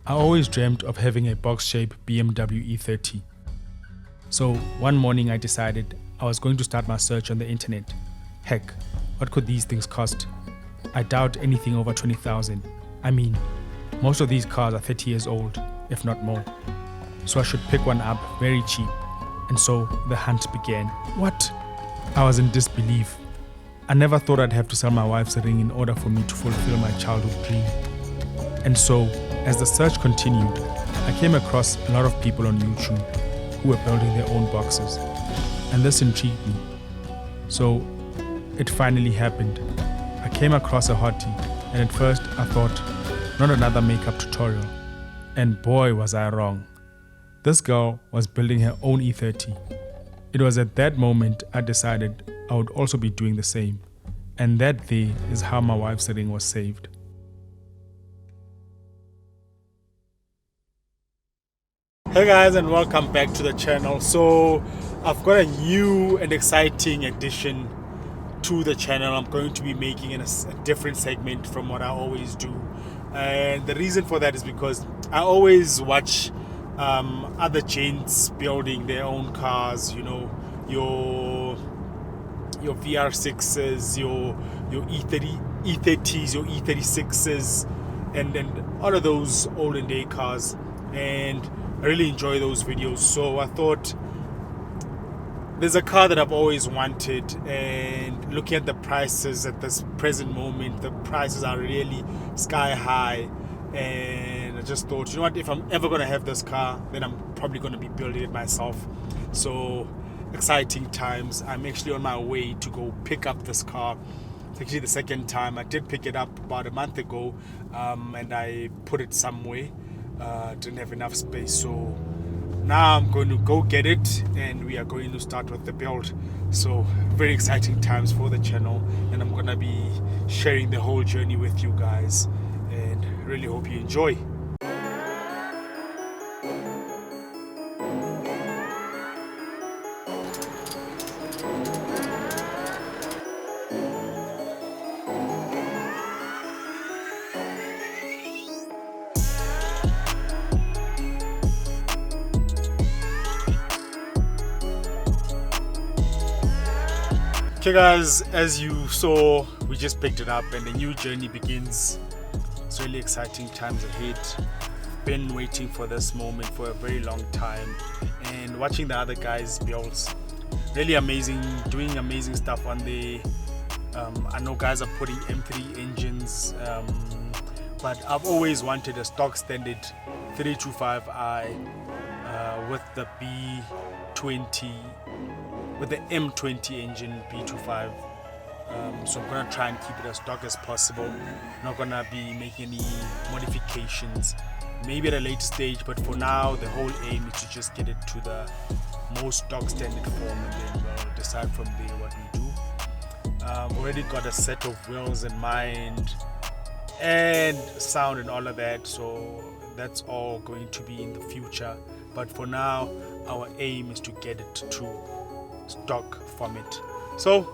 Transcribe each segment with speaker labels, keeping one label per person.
Speaker 1: I always dreamt of having a box-shaped BMW E30. So one morning I decided I was going to start my search on the internet. Heck, what could these things cost? I doubt anything over 20,000. I mean, most of these cars are 30 years old, if not more. So I should pick one up very cheap. And so the hunt began. What? I was in disbelief. I never thought I'd have to sell my wife's ring in order for me to fulfill my childhood dream. And so, as the search continued, I came across a lot of people on YouTube who were building their own boxes. And this intrigued me. So, it finally happened. I came across a hottie, and at first I thought, not another makeup tutorial. And boy was I wrong. This girl was building her own E30. It was at that moment I decided I would also be doing the same. And that day is how my wife's ring was saved. Hey guys, and welcome back to the channel. So I've got a new and exciting addition to the channel. I'm going to be making a different segment from what I always do, and the reason for that is because I always watch other gents building their own cars. You know, your VR6s, your E30s, your E36s, and all of those olden day cars, and I really enjoy those videos. So I thought, there's a car that I've always wanted, and looking at the prices at this present moment, the prices are really sky high. And I just thought, you know what, if I'm ever going to have this car, then I'm probably going to be building it myself. So exciting times. I'm actually on my way to go pick up this car. It's actually the second time. I did pick it up about a month ago, and I put it somewhere. Didn't have enough space, so now I'm going to go get it, and we are going to start with the build. So very exciting times for the channel, and I'm going to be sharing the whole journey with you guys, and really hope you enjoy. Okay guys, as you saw, we just picked it up and a new journey begins. It's really exciting times ahead. Been waiting for this moment for a very long time, and watching the other guys builds, really amazing, doing amazing stuff on the I know guys are putting M3 engines, but I've always wanted a stock standard 325i with the B20, with the M20 engine B25. So I'm gonna try and keep it as stock as possible. Not gonna be making any modifications, maybe at a later stage, but for now the whole aim is to just get it to the most stock standard form, and then we'll decide from there what we do. Already got a set of wheels in mind and sound and all of that, so that's all going to be in the future, but for now our aim is to get it to stock format. So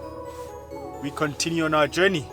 Speaker 1: we continue on our journey.